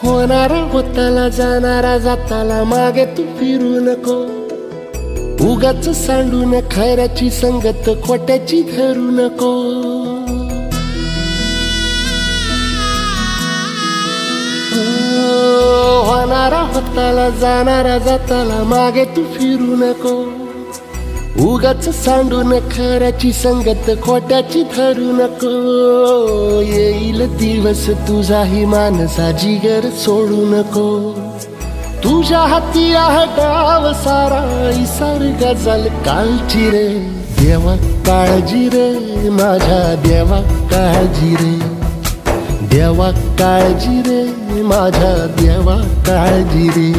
होणारा होताला जाणारा जाताला मागे तू फिरू नको, उगाच सांडून खऱ्याची संगत खोट्याची धरू नको. होणारा होताला जाणारा जाताला मागे तू फिरू नको, उगाच सांडून खऱ्याची संगत खोट्याची धरू नको. येईल दिवस तुझाही मानसा जिगर सोडू नको, तुझ्या हाती आहे डाव सारा इसार गजल कालची रे. देवा काळजी रे माझ्या देवा काळजी रे, देवा काळजी रे माझ्या देवा काळजी रे.